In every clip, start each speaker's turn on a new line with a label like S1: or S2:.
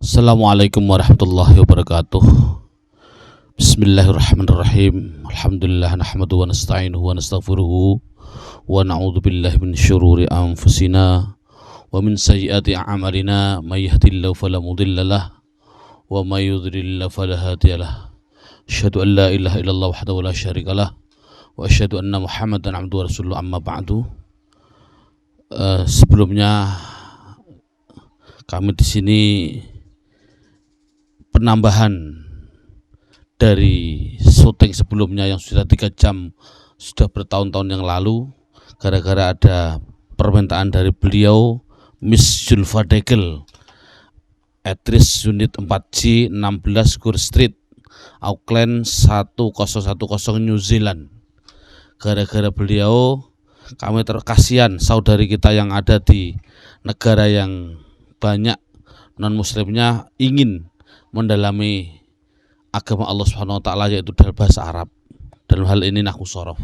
S1: Assalamualaikum warahmatullahi wabarakatuh. Bismillahirrahmanirrahim. Alhamdulillah nahmaduhu wa nasta'inuhu wa nastaghfiruhu wa na'udzu billahi min syururi anfusina wa min sayyiati a'malina may yahdihillahu fala mudilla lahu wa may yudlil fala hadiyalah. Asyhadu an la ilaha illallah wahdahu la syarika lah wa asyhadu anna Muhammadan abduhu wa rasuluhu amma ba'du. Sebelumnya kami di sini penambahan dari syuting sebelumnya yang sudah 3 jam, sudah bertahun-tahun yang lalu, gara-gara ada permintaan dari beliau, Miss Zulfa Degel, aktris unit 4G 16 Gore Street, Auckland 1010 New Zealand. Gara-gara beliau kami terkasihan saudari kita yang ada di negara yang banyak non muslimnya ingin mendalami agama Allah Subhanahu wa taala, yaitu dalam bahasa Arab. Dalam hal ini nahwu shorof.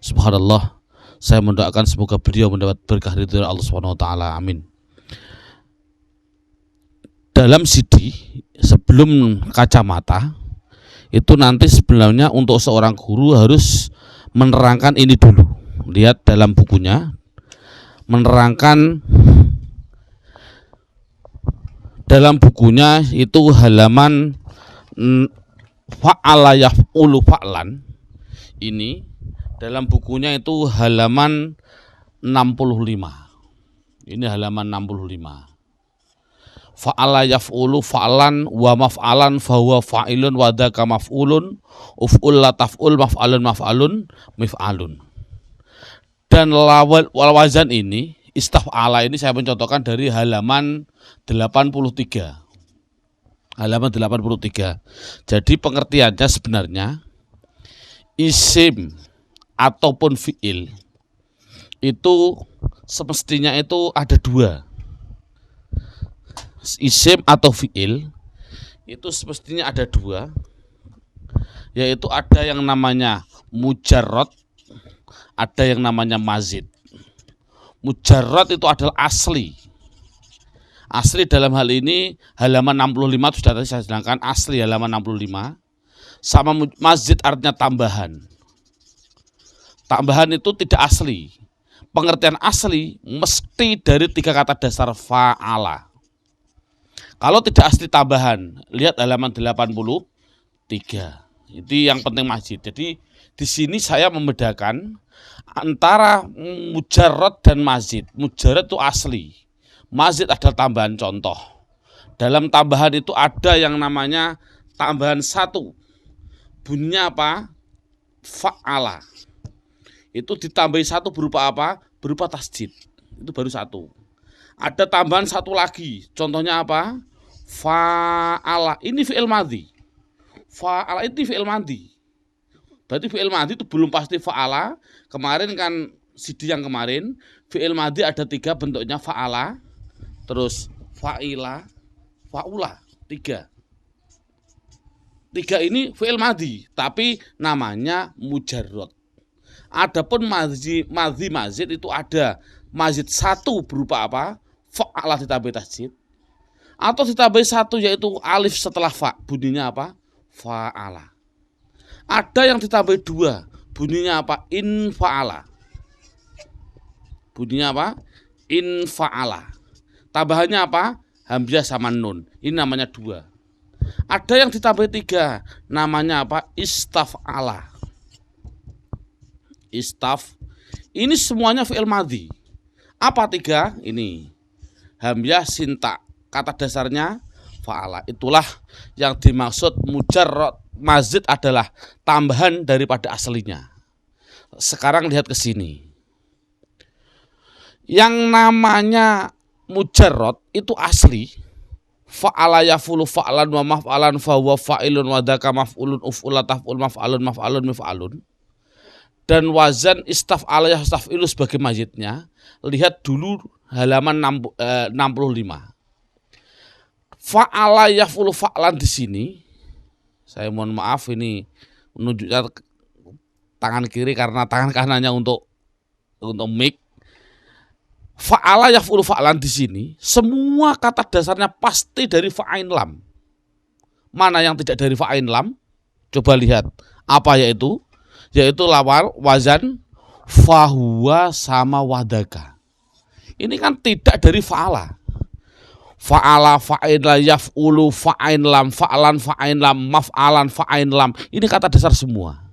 S1: Subhanallah, saya mendoakan semoga beliau mendapat berkah ridho Allah Subhanahu wa taala. Amin. Dalam CD sebelum kacamata itu nanti sebenarnya untuk seorang guru harus menerangkan ini dulu. Lihat dalam bukunya, menerangkan dalam bukunya itu halaman fa'ala yaf'ulu fa'lan. Ini dalam bukunya itu halaman 65. Ini halaman 65. Fa'ala yaf'ulu fa'lan wa maf'alan fahuwa fa'ilun wa dzaka maf'ulun uf'ul la taf'ul maf'alun maf'alun mif'alun. Dan wal wazan ini istaf'ala ini saya mencontohkan dari halaman 83. Halaman 83. Jadi pengertiannya sebenarnya isim ataupun fi'il itu semestinya itu ada dua. Isim atau fi'il itu semestinya ada dua, yaitu ada yang namanya mujarrad, ada yang namanya mazid. Mujarrad itu adalah asli. Asli dalam hal ini halaman 65 sudah tadi saya sedangkan asli halaman 65. Sama mazid artinya tambahan. Tambahan itu tidak asli. Pengertian asli mesti dari 3 kata dasar fa'ala. Kalau tidak asli tambahan, lihat halaman 83. Itu yang penting mazid. Jadi di sini saya membedakan antara mujarrad dan mazid. Mujarrad itu asli, mazid adalah tambahan. Contoh, dalam tambahan itu ada yang namanya tambahan 1. Bunyinya apa? Fa'ala. Itu ditambahi 1 berupa apa? Berupa tasjid. Itu baru 1. Ada tambahan 1 lagi. Contohnya apa? Fa'ala. Ini fi'il madhi. Fa'ala itu fi'il madhi. Berarti fi'il madhi itu belum pasti fa'ala. Kemarin kan CD yang kemarin fi'il madhi ada 3 bentuknya, fa'ala, terus fa'ila, fa'ula. 3 ini fi'il madhi, tapi namanya mujarrad. Adapun mazid itu ada mazid 1 berupa apa? Fa'ala ditambahi tasjid, atau ditambahi 1 yaitu alif setelah fa, bunyinya apa? Fa'ala. Ada yang ditambahi 2, bunyinya apa? In fa'ala. Bunyinya apa? In fa'ala. Tambahannya apa? Hamzah sama nun. Ini namanya 2. Ada yang ditambahi 3, namanya apa? Istaf'ala. Istaf. Ini semuanya fi'il madhi. Apa 3? Ini hamzah sinta. Kata dasarnya fa'ala. Itulah yang dimaksud mujarrad. Mazid adalah tambahan daripada aslinya. Sekarang lihat ke sini. Yang namanya mujarrad itu asli. Fa'ala yafulu fa'lan wa maf'alan fa huwa fa'ilun wa dzaka maf'ulun uf'ula taf'ul maf'alun maf'alun mif'alun. Dan wazan istaf'ala yastaf'ilu sebagai mazidnya. Lihat dulu halaman 65. Fa'ala yafulu fa'lan di sini. Saya mohon maaf ini menunjukkan tangan kiri karena tangan kanannya untuk mic. Fa'ala yaf'ulu fa'lan di sini semua kata dasarnya pasti dari fa'ain lam. Mana yang tidak dari fa'ain lam? Coba lihat. Apa yaitu? Yaitu lawar wazan fahuwa sama wadaka. Ini kan tidak dari fa'ala. Fa'ala fa'in la yaf'ulu fa'ain lam fa'lan fa'ain lam maf'alan fa'ain lam. Ini kata dasar semua.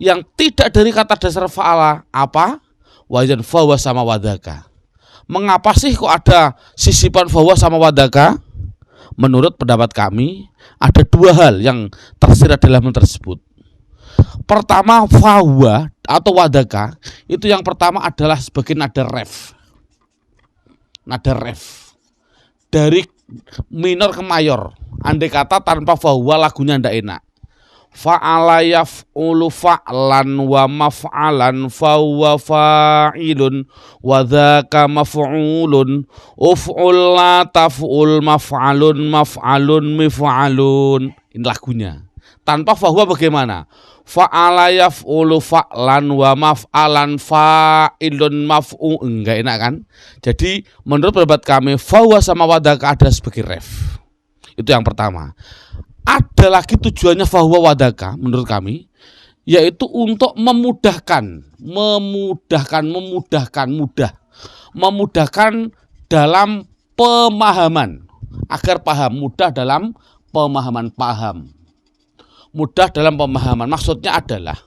S1: Yang tidak dari kata dasar fa'ala apa? Wazan fahuwa sama wadaka. Mengapa sih kok ada sisipan fahuwa sama wadaka? Menurut pendapat kami ada dua hal yang tersirat dalam tersebut. Pertama, fahuwa atau wadaka itu yang pertama adalah sebagai nada ref. Nada ref dari minor ke mayor. Andai kata tanpa fahuwa lagunya ndak enak. Fa'ala yaf'ulu fa'lan wa maf'alan fahuwa fa'ilun wa dzaka maf'ulun uf'ul la taf'ul maf'alun maf'alun mif'alun. Ini lagunya. Tanpa fahuwa bagaimana? Fa'ala yaf'ulu fa'lan wa maf'alan fa'ilun maf'u. Enggak enak kan? Jadi menurut pendapat kami fahuwa sama wadaka ada sebagai ref. Itu yang pertama. Ada lagi tujuannya fahuwa wadaka menurut kami, yaitu untuk memudahkan dalam pemahaman, agar paham, mudah dalam pemahaman, mudah dalam pemahaman. Maksudnya adalah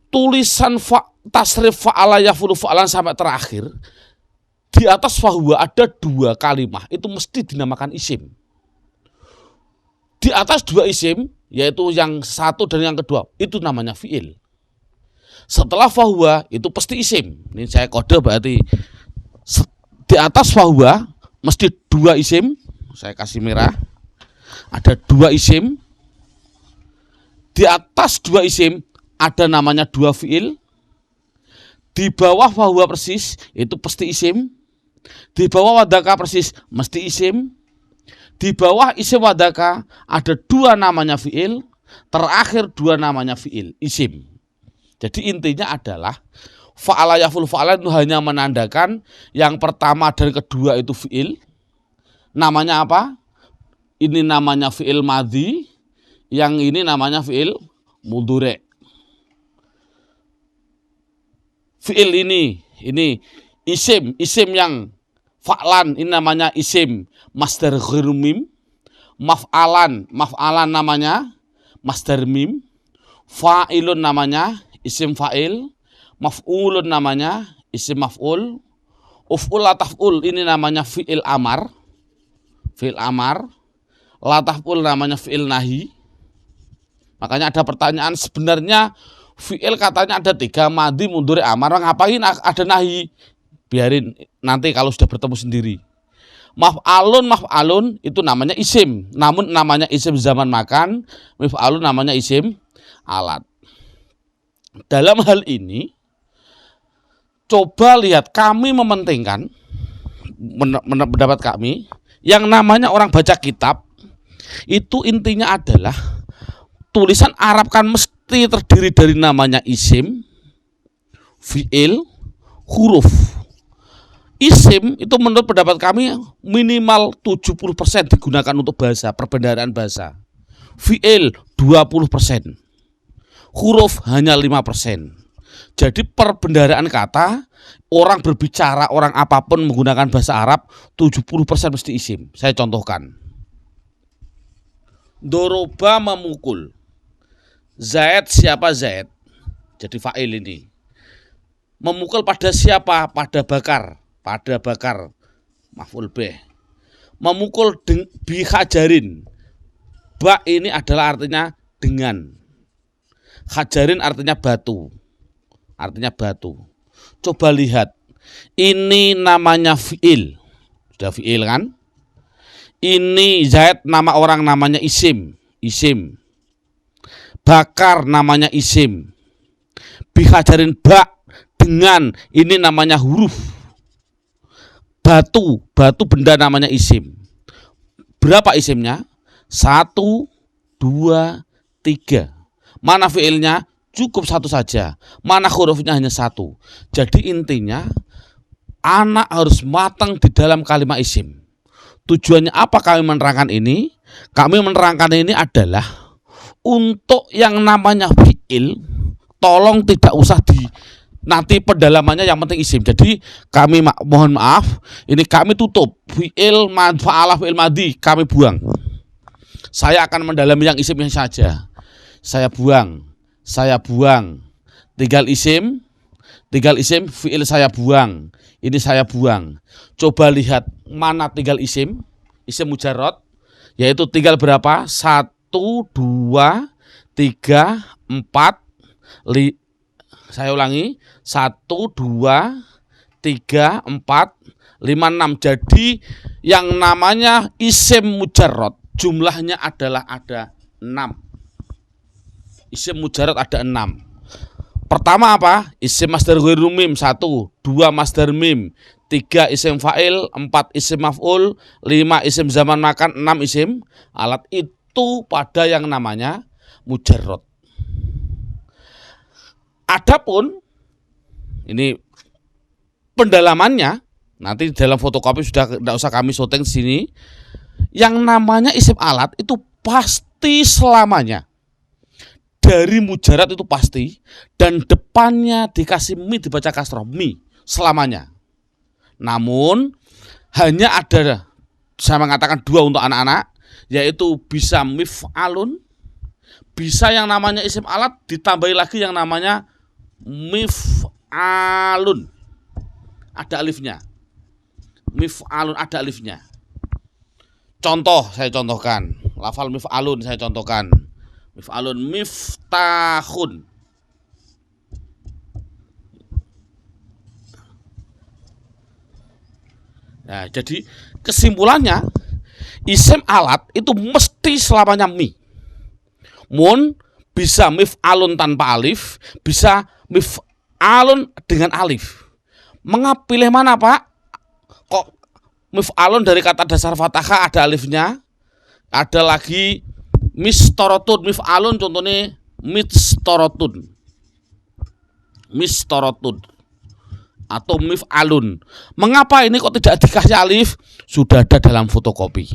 S1: tulisan tasrif fa'ala yaf'ulu fa'lan sampai terakhir di atas fahuwa ada dua kalimah, itu mesti dinamakan isim. Di atas dua isim, yaitu yang satu dan yang kedua, itu namanya fi'il. Setelah fahuwa itu pasti isim. Ini saya kode berarti di atas fahuwa mesti dua isim. Saya kasih merah. Ada dua isim. Di atas dua isim ada namanya dua fi'il. Di bawah fahuwa persis itu pasti isim. Di bawah wadaka persis mesti isim. Di bawah isim wadaka ada dua namanya fi'il, terakhir dua namanya fi'il, isim. Jadi intinya adalah fa'ala yaf'ulu fa'lan itu hanya menandakan yang pertama dan kedua itu fi'il. Namanya apa? Ini namanya fi'il madhi, yang ini namanya fi'il mudhari'. Fi'il ini isim yang fa'lan ini namanya isim masdar ghairu mim. Maf'alan namanya masdar mim. Fa'ilun namanya isim fa'il. Maf'ulun namanya isim maf'ul. Uf'ul la taf'ul ini namanya fi'il amar. Fi'il amar. La taf'ul namanya fi'il nahi. Makanya ada pertanyaan, sebenarnya fi'il katanya ada tiga, madhi, mudhari, amar. Ngapain ada nahi? Biarin nanti kalau sudah bertemu sendiri. Maf'alun itu namanya isim, namun namanya isim zaman makan. Maf'alun namanya isim alat. Dalam hal ini coba lihat, kami mementingkan pendapat kami yang namanya orang baca kitab itu intinya adalah tulisan Arab kan mesti terdiri dari namanya isim, fi'il, huruf. Isim itu menurut pendapat kami minimal 70% digunakan untuk bahasa, perbendaharaan bahasa. Fi'il 20%. Huruf hanya 5%. Jadi perbendaharaan kata, orang berbicara, orang apapun menggunakan bahasa Arab 70% mesti isim. Saya contohkan. Doroba memukul. Zaid, siapa Zaid? Jadi fa'il ini. Memukul pada siapa? Pada bakar. Pada bakar, maf'ul bih. Memukul bi hajarin. Ba ini adalah artinya dengan. Hajarin artinya batu. Artinya batu. Coba lihat. Ini namanya fi'il. Sudah fi'il kan? Ini Zaid nama orang namanya isim. Isim. Bakar namanya isim. Bi hajarin ba dengan, ini namanya huruf. Batu benda namanya isim. Berapa isimnya? 1, 2, 3. Mana fiilnya? Cukup satu saja. Mana hurufnya? Hanya satu. Jadi intinya anak harus matang di dalam kalimat isim. Tujuannya apa kami menerangkan ini? Kami menerangkan ini adalah untuk yang namanya fi'il, tolong tidak usah nanti pendalamannya yang penting isim. Jadi kami mohon maaf, ini kami tutup fi'il fa'ala fi'il madhi, kami buang. Saya akan mendalami yang isimnya saja. Saya buang. Tinggal isim fi'il saya buang. Ini saya buang. Coba lihat mana tinggal isim mujarrad, yaitu tinggal berapa? 1, 2, 3, 4, saya ulangi, 1, 2, 3, 4, 5, 6. Jadi yang namanya isim mujarrad jumlahnya adalah ada 6. Isim mujarrad ada 6. Pertama apa? Isim masdar ghairu mim 1, 2 masdar mim, 3 isim fa'il, 4 isim maf'ul, 5 isim zaman makan, 6 isim alat. Itu pada yang namanya mujarrad. Adapun ini pendalamannya nanti dalam fotokopi sudah tidak usah kami syuting di sini. Yang namanya isim alat itu pasti selamanya dari mujarrad itu pasti, dan depannya dikasih mi dibaca kasroh, mi selamanya. Namun hanya ada, saya mengatakan 2 untuk anak-anak, yaitu bisa mif'alun, bisa yang namanya isim alat ditambahi lagi yang namanya mif'alun, ada alifnya. Mif'alun ada alifnya. Contoh saya contohkan, lafal mif'alun saya contohkan. Mif'alun miftahun. Nah, jadi kesimpulannya isim alat itu mesti selamanya mi. Mun bisa mif'alun tanpa alif, bisa mif'alun dengan alif. Mengapa pilih mana, Pak? Kok mif'alun dari kata dasar fathah ada alifnya? Ada lagi mistorotun, mif'alun contohnya mistorotun atau mif'alun. Mengapa ini kok tidak dikasih alif? Sudah ada dalam fotokopi.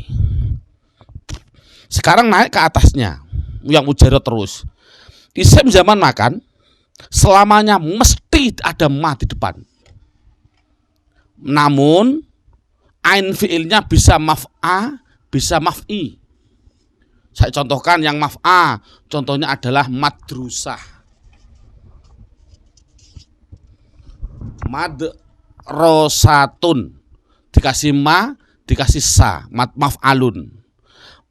S1: Sekarang naik ke atasnya yang mujarrad terus. Isim zaman makan selamanya mesti ada ma di depan. Namun ain fi'ilnya bisa maf'a, bisa maf'i. Saya contohkan yang maf'a, contohnya adalah madrusah. Madrosatun, dikasih ma, dikasih sa, maf'alun.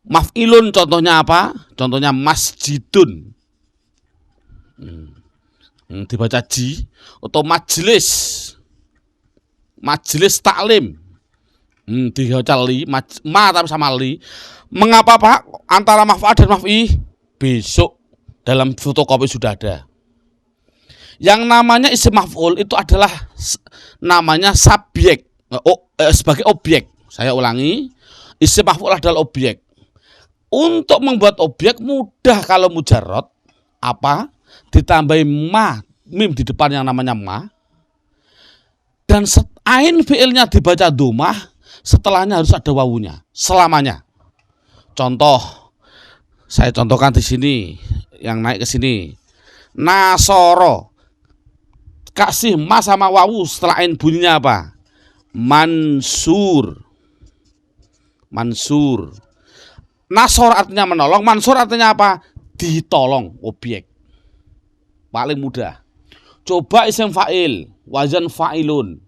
S1: Maf'ilun contohnya apa? Contohnya masjidun, dibaca ji. Atau majlis, majlis taklim, dibaca li, ma tapi sama li. Mengapa, Pak, antara maf'al dan maf'i? Besok dalam fotokopi sudah ada. Yang namanya isim maf'ul itu adalah namanya subjek, sebagai objek. Saya ulangi, isim maf'ul adalah objek. Untuk membuat objek mudah kalau mujarrad, apa? Ditambahi ma, mim di depan yang namanya ma, dan ain fi'ilnya dibaca domah, setelahnya harus ada wawunya selamanya. Contoh, saya contohkan di sini, yang naik ke sini. Nasoro, kasih ma sama wawu, setelah ain bunyinya apa? Mansur. Mansur. Nasor artinya menolong, mansur artinya apa? Ditolong, objek. Paling mudah. Coba isim fa'il, wazan fa'ilun.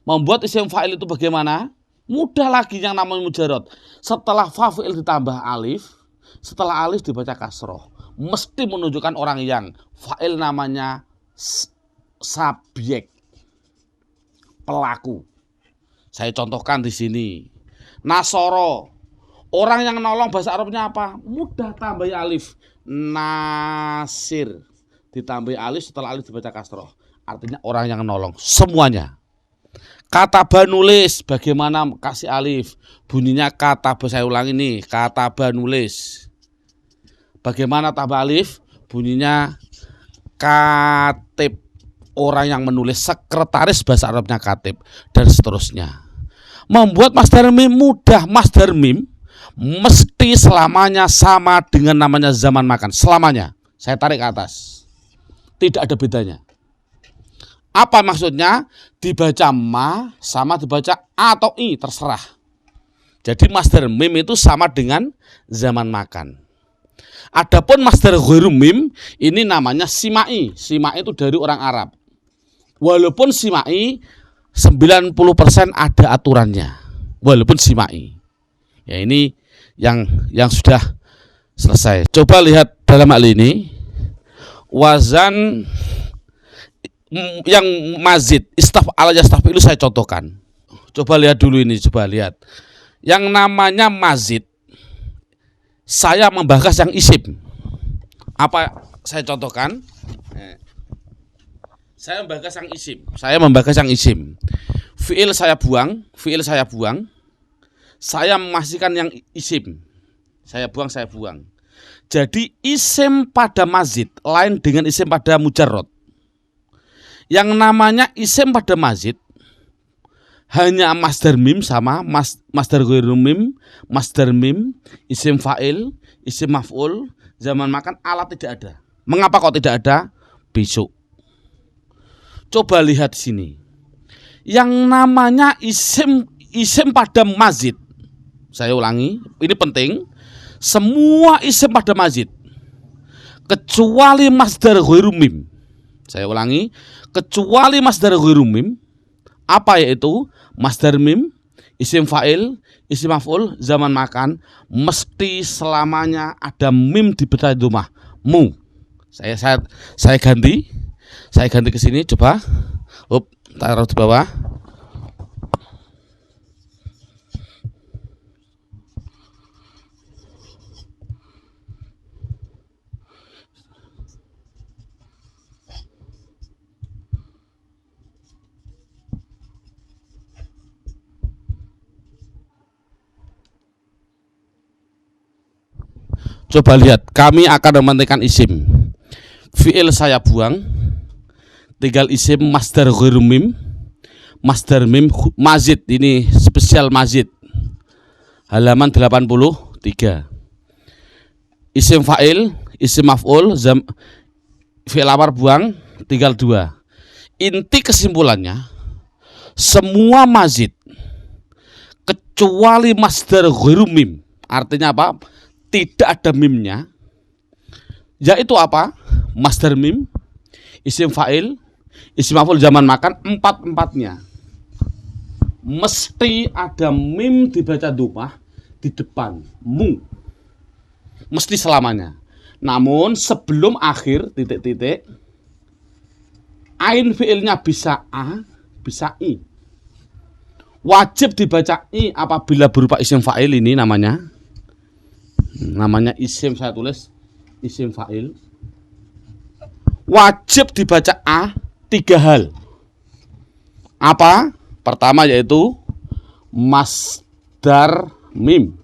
S1: Membuat isim fa'il itu bagaimana? Mudah lagi yang namanya mujarrad. Setelah fa'il ditambah alif, setelah alif dibaca kasroh. Mesti menunjukkan orang yang fa'il namanya subjek, pelaku. Saya contohkan di sini. Nasoro, orang yang nolong, bahasa Arabnya apa? Mudah, tambah alif. Nasir, ditambah alif, setelah alif dibaca kasroh. Artinya orang yang nolong, semuanya. Kataba nulis, bagaimana kasih alif? Bunyinya kataba, saya ulangi nih, kataba nulis. Bagaimana tambah alif? Bunyinya katib. orang yang menulis, sekretaris bahasa Arabnya katib, dan seterusnya. Membuat masdar mim mudah. Masdar mim mesti selamanya sama dengan namanya zaman makan. Selamanya. Saya tarik ke atas. Tidak ada bedanya. Apa maksudnya? Dibaca ma sama dibaca a atau i, terserah. Jadi masdar mim itu sama dengan zaman makan. Adapun masdar ghairu mim ini namanya simai. Simai itu dari orang Arab. Walaupun simai 90% ada aturannya. Walaupun simai. Ya ini yang sudah selesai. Coba lihat dalam hal ini wazan yang mazid, istaf'ala yastaf'ilu saya contohkan. Coba lihat dulu ini, coba lihat. Yang namanya mazid, saya membahas yang isim. Apa saya contohkan? Saya membahas yang isim. Saya membahas yang isim. Fi'il saya buang, fi'il saya buang. Saya memasihkan yang isim. Saya buang, saya buang. Jadi isim pada mazid lain dengan isim pada mujarrad. Yang namanya isim pada mazid hanya masdar mim sama masdar ghairu mim, masdar mim, isim fa'il, isim maf'ul, zaman makan, alat tidak ada. Mengapa kok tidak ada? Besok. Coba lihat sini. Yang namanya isim pada mazid. Saya ulangi, ini penting. Semua isim pada mazid kecuali masdar ghairu mim. Saya ulangi, kecuali masdar ghairu mim. Apa yaitu? Masdar mim, isim fa'il, isim maf'ul, zaman makan, mesti selamanya ada mim di bawah domah. Mu. Saya ganti. Saya ganti ke sini, coba. Taruh di bawah. Coba lihat, kami akan mementingkan isim. Fi'il saya buang, tinggal isim masdar ghairu mim. Masdar mim mazid, ini spesial mazid. Halaman 83. Isim fa'il, isim maf'ul, fi'il amar buang, tinggal 2. Inti kesimpulannya, semua mazid kecuali masdar ghairu mim. Artinya apa? Tidak ada mimnya, yaitu apa? Masdar mim, isim fa'il, isim maf'ul, zaman makan, empat-empatnya mesti ada mim dibaca domah di depan, mu, mesti selamanya. Namun sebelum akhir titik-titik, ain fi'ilnya bisa a, bisa i. Wajib dibaca i apabila berupa isim fa'il, ini namanya isim, saya tulis isim fa'il. Wajib dibaca a 3 hal. Apa? Pertama yaitu masdar mim.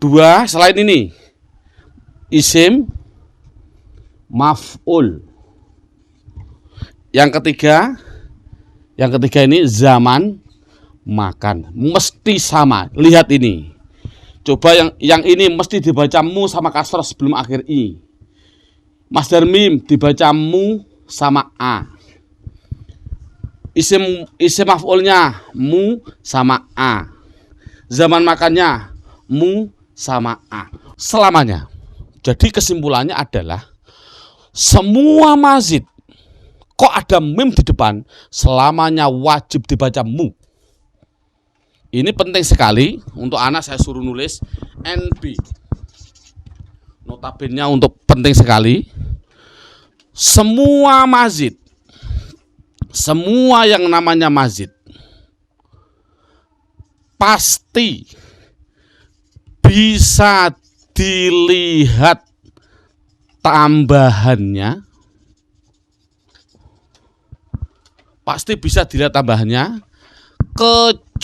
S1: 2, selain ini isim maf'ul. Yang ketiga ini zaman makan. Mesti sama. Lihat ini. Coba yang ini mesti dibaca mu sama kasroh sebelum akhir i. Masdar mim dibaca mu sama a. Isim maf'ulnya mu sama a. Zaman makannya mu sama a. Selamanya. Jadi kesimpulannya adalah semua mazid kok ada mim di depan, selamanya wajib dibaca mu. Ini penting sekali untuk anak, saya suruh nulis NB. Notabene untuk penting sekali. Semua mazid, semua yang namanya mazid pasti bisa dilihat tambahannya. Pasti bisa dilihat tambahannya, kecuali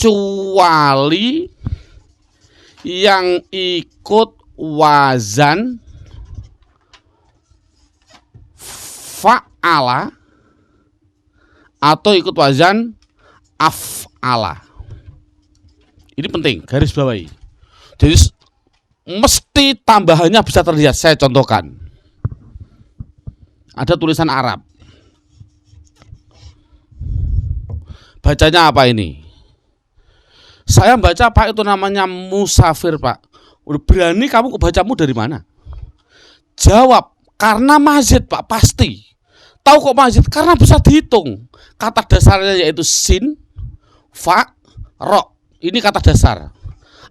S1: yang ikut wazan fa'ala atau ikut wazan af'ala. Ini penting, garis bawahi. Jadi mesti tambahannya bisa terlihat. Saya contohkan. Ada tulisan Arab. Bacanya apa ini? Saya baca Pak, itu namanya musafir Pak. Udah berani kamu bacamu dari mana? Jawab, karena mazid Pak, pasti. Tahu kok mazid? Karena bisa dihitung. Kata dasarnya yaitu sin, fa, ro. Ini kata dasar.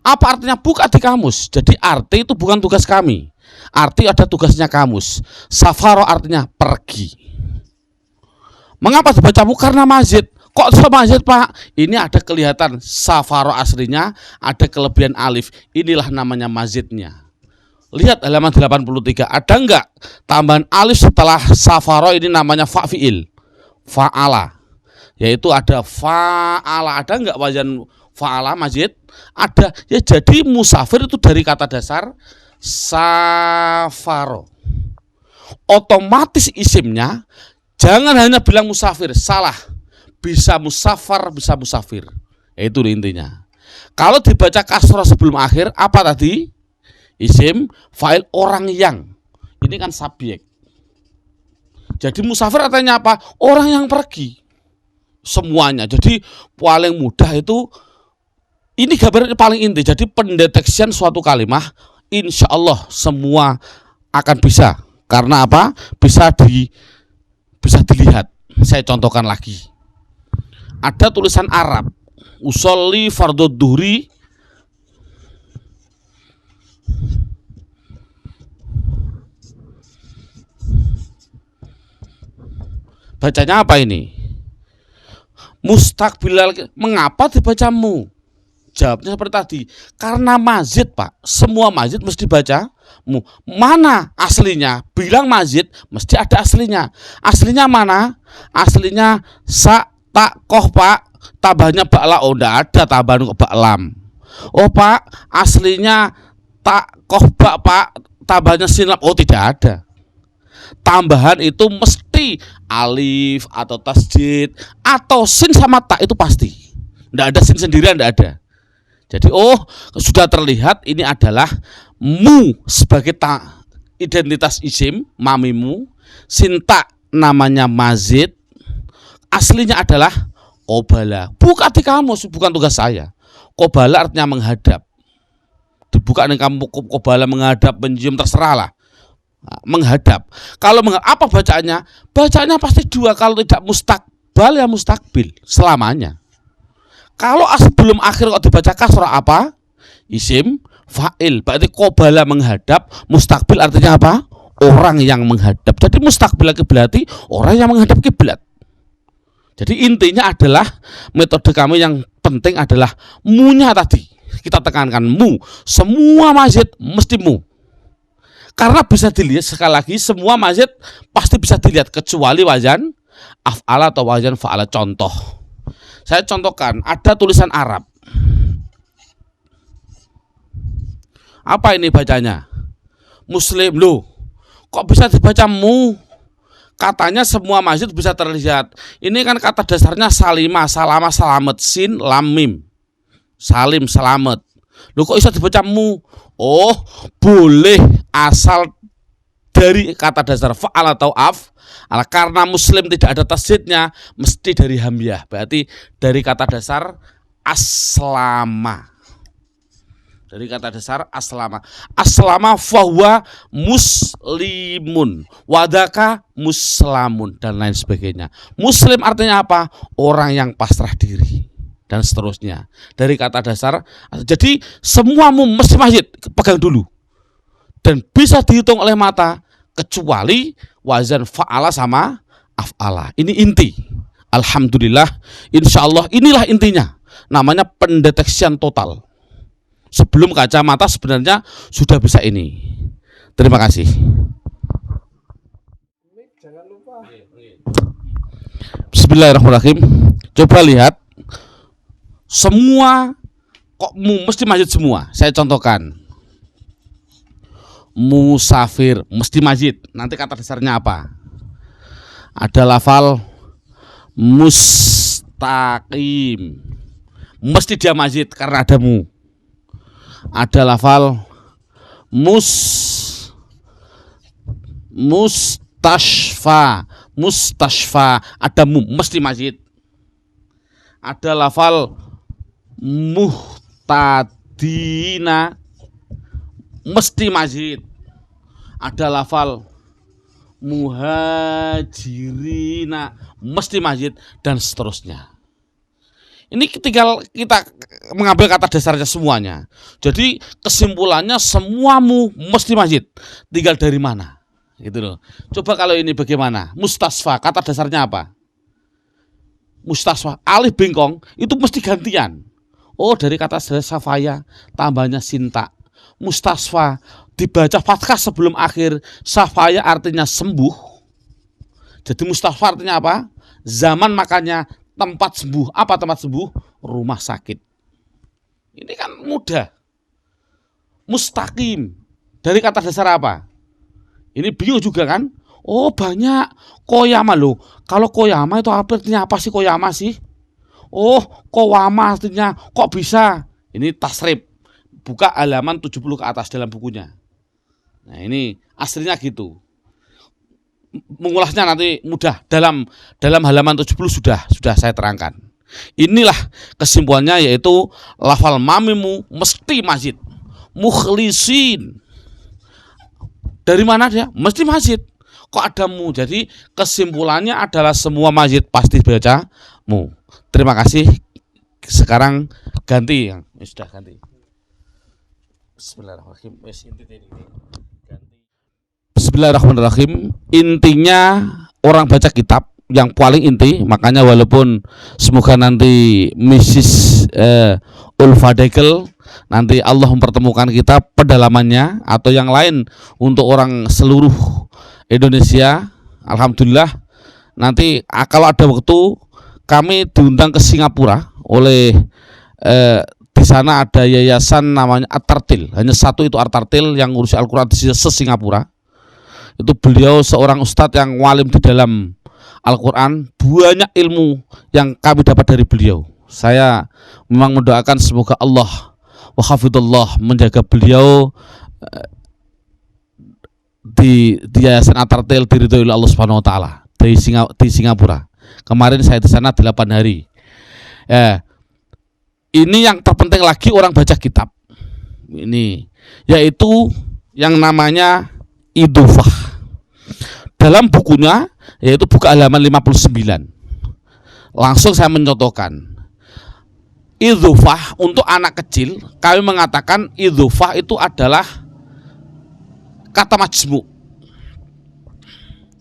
S1: Apa artinya? Buka di kamus. Jadi arti itu bukan tugas kami. Arti ada tugasnya kamus. Safaro artinya pergi. Mengapa dibacamu? Karena mazid. Kok semazid Pak? Ini ada kelihatan safaro aslinya, ada kelebihan alif. Inilah namanya mazidnya. Lihat halaman 83. Ada enggak tambahan alif setelah safaro? Ini namanya fa'fi'il, fa'ala. Yaitu ada fa'ala. Ada enggak wazan fa'ala mazid? Ada. Ya, jadi musafir itu dari kata dasar safaro. Otomatis isimnya jangan hanya bilang musafir, salah. Bisa musafar, bisa musafir. Itu intinya. Kalau dibaca kasroh sebelum akhir, apa tadi? Isim, fa'il, orang yang. Ini kan subjek. Jadi musafir artinya apa? Orang yang pergi. Semuanya. Jadi paling mudah itu, ini gambarnya paling inti. Jadi pendeteksian suatu kalimah, insya Allah semua akan bisa. Karena apa? Bisa dilihat. Saya contohkan lagi. Ada tulisan Arab, usolli fardhu dhuhri, bacanya apa ini? Mustaqbilal. Mengapa dibacamu? Jawabnya seperti tadi, karena mazid Pak. Semua mazid mesti baca mu. Mana aslinya? Bilang mazid mesti ada aslinya. Aslinya mana? Aslinya sa, tak, koh Pak, tambahnya bakla. Oh, enggak ada tambahan kok baklam. Oh Pak, aslinya tak, koh, bak Pak, tambahnya sinlap. Oh, tidak ada. Tambahan itu mesti alif atau tasjid atau sin sama tak, itu pasti. Enggak ada sin sendirian, enggak ada. Jadi sudah terlihat ini adalah mu sebagai identitas isim, mamimu. Sin tak namanya mazid. Aslinya adalah qobala. Buka di kamus, bukan tugas saya. Qobala artinya menghadap. Dibuka nih kamu, qobala menghadap, menyium, terserahlah. Menghadap. Kalau apa bacaannya? Bacaannya pasti dua. Kalau tidak mustaqbal ya mustaqbil selamanya. Kalau sebelum akhir kok dibaca kasrah apa? Isim, fa'il. Berarti qobala menghadap, mustaqbil artinya apa? Orang yang menghadap. Jadi mustaqbil berarti orang yang menghadap kiblat. Jadi intinya adalah metode kami yang penting adalah mu-nya tadi. Kita tekankan mu. Semua mazid mesti mu. Karena bisa dilihat sekali lagi, semua mazid pasti bisa dilihat kecuali wazan af'ala atau wazan fa'ala. Contoh. Saya contohkan, ada tulisan Arab. Apa ini bacanya? Muslim. Loh, kok bisa dibaca mu? Katanya semua mazid bisa terlihat. Ini kan kata dasarnya salimah, salama, selamat, sin, lam, mim. Salim, selamat. Loh, kok bisa dibaca mu? Oh, boleh asal dari kata dasar fa'al atau af. Karena muslim tidak ada tasjidnya, mesti dari hamyah. Berarti dari kata dasar aslama. Dari kata dasar aslama. Aslama fahuwa muslimun, wadaka muslamun, dan lain sebagainya. Muslim artinya apa? Orang yang pasrah diri, dan seterusnya. Dari kata dasar. Jadi semua mesti masjid pegang dulu. Dan bisa dihitung oleh mata kecuali wazan fa'ala sama af'ala. Ini inti. Alhamdulillah, insya Allah inilah intinya. Namanya pendeteksian total. Sebelum kacamata sebenarnya sudah bisa ini. Terima kasih. Bismillahirrahmanirrahim. Coba lihat. Semua kok mesti masjid semua. Saya contohkan. Musafir mesti masjid. Nanti kata dasarnya apa? Ada lafal mustaqim. Mesti dia mazid karena ada mu. Ada lafal mustashfa, ada mu, mesti mazid. Ada lafal muhtadina, mesti mazid. Ada lafal muhajirina, mesti mazid, dan seterusnya. Ini tinggal kita mengambil kata dasarnya semuanya. Jadi kesimpulannya semuamu mesti mazid. Tinggal dari mana? Gitu loh. Coba kalau ini bagaimana? Mustasfa, kata dasarnya apa? Mustasfa, alif bengkong itu mesti gantian. Oh, dari kata safaya tambahnya sinta. Mustasfa dibaca fathah sebelum akhir. Safaya artinya sembuh. Jadi mustasfa artinya apa? Zaman makanya tempat sembuh. Apa tempat sembuh? Rumah sakit. Ini kan mudah. Mustaqim dari kata dasar apa? Ini bio juga kan? Oh, banyak. Koyama loh. Kalau koyama itu artinya apa sih koyama sih? Oh, kowama artinya kok bisa? Ini tasrif. Buka halaman 70 ke atas dalam bukunya. Nah, ini aslinya gitu. Mengulasnya nanti mudah, dalam halaman 70 sudah saya terangkan. Inilah kesimpulannya, yaitu lafal mamimu mesti mazid. Mukhlisin, dari mana dia? Mesti mazid. Kok ada mu? Jadi kesimpulannya adalah semua mazid pasti baca mu. Terima kasih. Sekarang ganti yang sudah ganti. Bismillahirrahmanirrahim. Bismillahirrahmanirrahim. Intinya orang baca kitab yang paling inti, makanya walaupun semoga nanti Mrs. Ulfadekel nanti Allah mempertemukan kita pedalamannya atau yang lain untuk orang seluruh Indonesia. Alhamdulillah nanti kalau ada waktu kami diundang ke Singapura oleh di sana ada yayasan namanya At-Tartil. Hanya satu itu At-Tartil yang ngurusi Al-Quran di Singapura. Itu beliau seorang ustadz yang walim di dalam Al-Quran. Banyak ilmu yang kami dapat dari beliau. Saya memang mendoakan semoga Allah wa hafidhullah menjaga beliau di yayasan At-Tartil diridhoi oleh Allah Subhanahu wa taala di Singapura. Kemarin saya di sana 8 hari. Ini yang terpenting lagi orang baca kitab. Ini yaitu yang namanya idhofah. Dalam bukunya yaitu buku halaman 59. Langsung saya mencontohkan. Idhofah untuk anak kecil, kami mengatakan idhofah itu adalah kata majmu.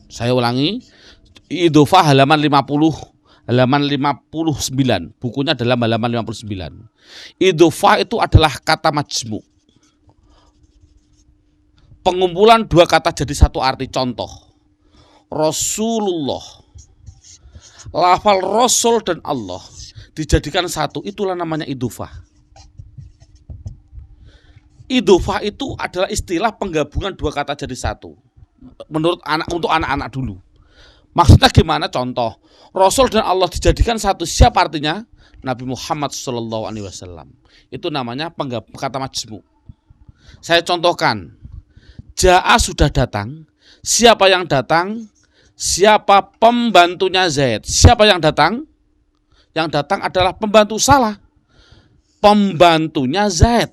S1: Saya ulangi. Idhofah halaman 59. Bukunya dalam halaman 59. Idhofah itu adalah kata majmu. Pengumpulan dua kata jadi satu arti. Contoh, Rasulullah, lafal Rasul dan Allah dijadikan satu, itulah namanya idhofah. Idhofah itu adalah istilah penggabungan dua kata jadi satu. Untuk anak-anak dulu. Maksudnya gimana? Contoh, Rasul dan Allah dijadikan satu. Siapa artinya? Nabi Muhammad SAW. Itu namanya kata majmu. Saya contohkan. Ja'a sudah datang. Siapa yang datang? Siapa pembantunya Zaid? Siapa yang datang? Yang datang adalah pembantu. Salah. Pembantunya Zaid.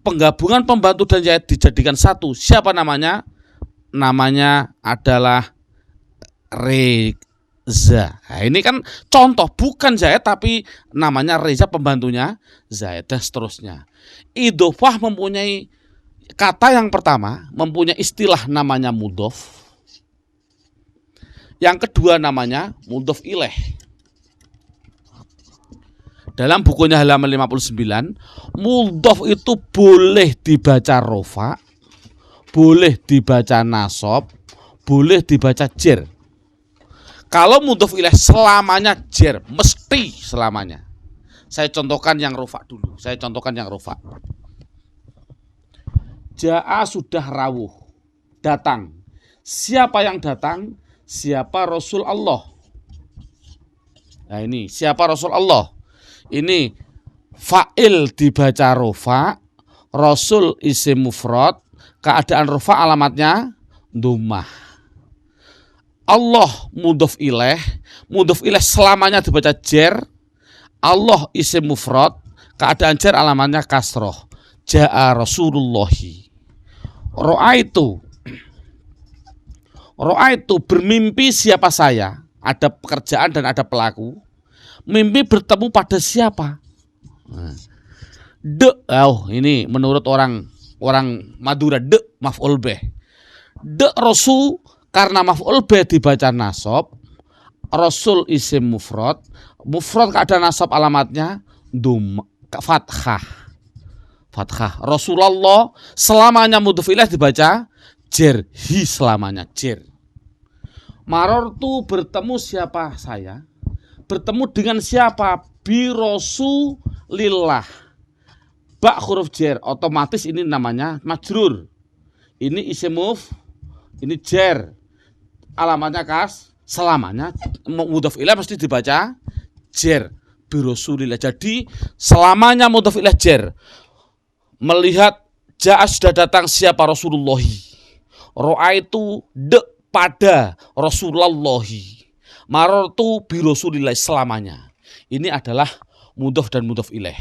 S1: Penggabungan pembantu dan Zaid dijadikan satu. Siapa namanya? Namanya adalah Reza. Nah, ini kan contoh, bukan Zaid tapi namanya Reza, pembantunya Zaid, dan seterusnya. Idhofah mempunyai kata yang pertama, mempunyai istilah namanya mudhof. Yang kedua namanya mudhof ilaih. Dalam bukunya halaman 59, mudhof itu boleh dibaca rofa, boleh dibaca nasab, boleh dibaca jer. Kalau mudhof ilaih selamanya jer, mesti selamanya. Saya contohkan yang rofa dulu. Ja'a sudah rawuh, datang. Siapa yang datang? Siapa Rasul Allah? Nah ini siapa Rasulullah? Ini fa'il dibaca rofa, Rasul isim mufrad, keadaan rofa alamatnya dhammah. Allah mudhof ilaih selamanya dibaca jer. Allah isim mufrad, keadaan jer alamatnya kasroh. Ja'a Rasulullahi. Ro'aitu bermimpi siapa saya. Ada pekerjaan dan ada pelaku. Mimpi bertemu pada siapa? Ini menurut orang Madura maf'ul bih. Rasul karena maf'ul bih dibaca nasab. Rasul isim mufrad keadaan nasab alamatnya fathah. Rasulullah selamanya mudhof ilaih dibaca jer, hi selamanya jer. Marortu bertemu siapa saya? Bertemu dengan siapa? Bi Rasulillah. Ba huruf jer, otomatis ini namanya majrur. Ini isim ini jer. Alamatnya selamanya mudhof ilaih mesti dibaca jer. Bi Rasulillah. Jadi selamanya mudhof ilaih jer. Melihat ja'a sudah datang siapa Rasulullahi. Ro'aitu pada Rasulullahi. Marortu bi Rasulillah selamanya. Ini adalah mudhof dan mudhof ilaih.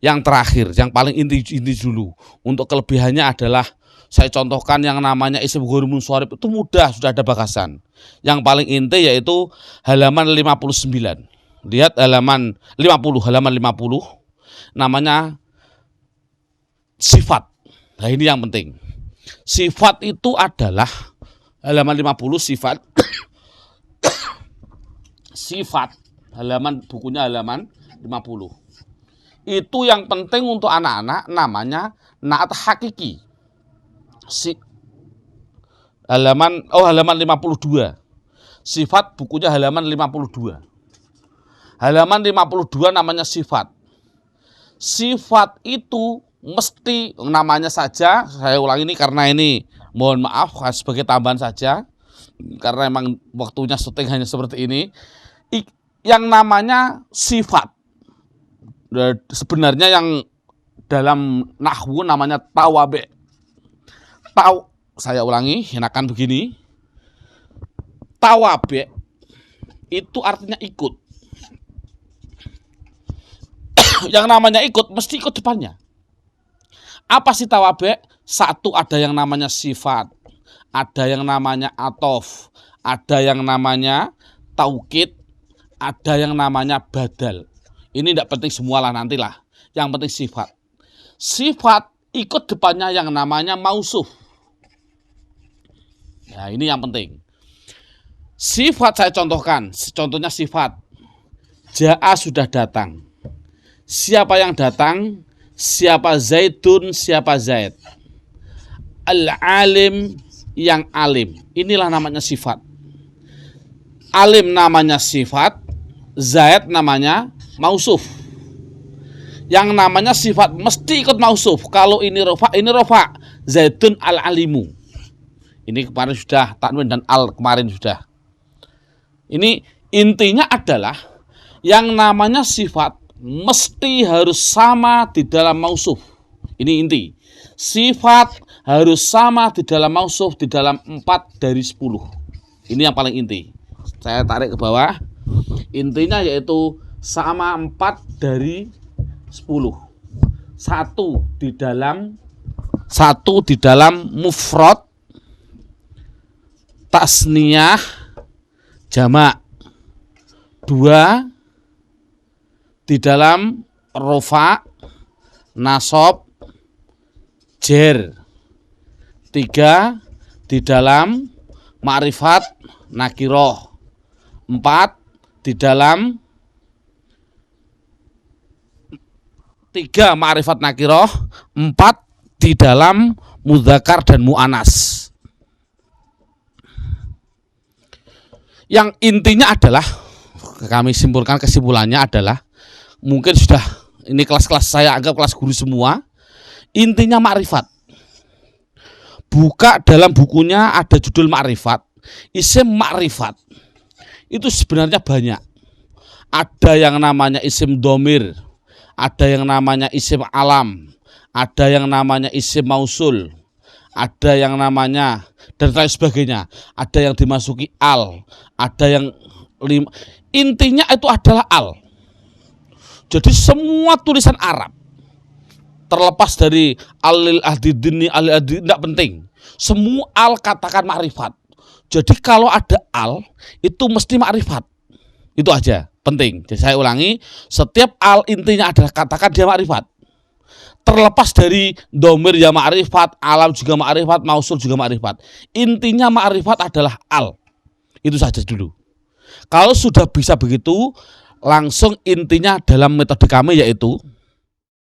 S1: Yang terakhir, yang paling inti dulu. Untuk kelebihannya adalah saya contohkan yang namanya isim ghairul munsharif itu mudah, sudah ada bakasan. Yang paling inti yaitu halaman 59. Lihat halaman 50 namanya sifat. Nah ini yang penting. Sifat itu adalah halaman 50 sifat. Sifat halaman bukunya halaman 50. Itu yang penting untuk anak-anak namanya naat hakiki. Halaman 52. Sifat bukunya halaman 52. Halaman 52 namanya sifat. Sifat itu mesti namanya saja, saya ulangi ini karena ini mohon maaf sebagai tambahan saja karena emang waktunya syuting hanya seperti ini. Yang namanya sifat sebenarnya yang dalam nahwu namanya tawabe. Saya ulangi, enakan begini. Tawabe itu artinya ikut. Yang namanya ikut mesti ikut depannya. Apa sih tawabe? Satu, ada yang namanya sifat, ada yang namanya atof, ada yang namanya taukid, ada yang namanya badal. Ini tidak penting semualah nantilah. Yang penting sifat. Sifat ikut depannya yang namanya mausuf. Ya ini yang penting. Sifat saya contohkan. Contohnya sifat. Ja'a sudah datang. Siapa yang datang? Siapa Zaidun, siapa Zaid. Al-alim yang alim. Inilah namanya sifat. Alim namanya sifat, Zaid namanya mausuf. Yang namanya sifat mesti ikut mausuf. Kalau ini rofa, Zaidun al-alimu. Ini kemarin sudah, tanwin dan al kemarin sudah. Ini intinya adalah yang namanya sifat mesti harus sama di dalam mausuf. Ini inti. Sifat harus sama di dalam mausuf di dalam 4 dari 10. Ini yang paling inti. Saya tarik ke bawah. Intinya yaitu sama 4 dari 10. Satu di dalam mufrad, tasniyah, jamak. 2 di dalam rofa, nasab, jer. 3 di dalam ma'rifat, nakiroh. 4 di dalam 3 ma'rifat nakiroh, 4 di dalam mudzakkar dan mu'anas. Yang intinya adalah, kami simpulkan kesimpulannya adalah, mungkin sudah ini kelas-kelas saya anggap kelas guru semua. Intinya makrifat. Buka dalam bukunya ada judul makrifat, isim makrifat. Itu sebenarnya banyak. Ada yang namanya isim domir, ada yang namanya isim alam, ada yang namanya isim mausul, ada yang namanya dan lain sebagainya. Ada yang dimasuki al, ada yang intinya itu adalah al. Jadi semua tulisan Arab, terlepas dari alil ahdidini, alil ahdidini, tidak penting. Semua al katakan ma'rifat. Jadi kalau ada al, itu mesti ma'rifat. Itu aja, penting. Jadi saya ulangi, setiap al intinya adalah katakan dia ma'rifat. Terlepas dari domir ya ma'rifat, alam juga ma'rifat, mausul juga ma'rifat. Intinya ma'rifat adalah al. Itu saja dulu. Kalau sudah bisa begitu, langsung intinya dalam metode kami yaitu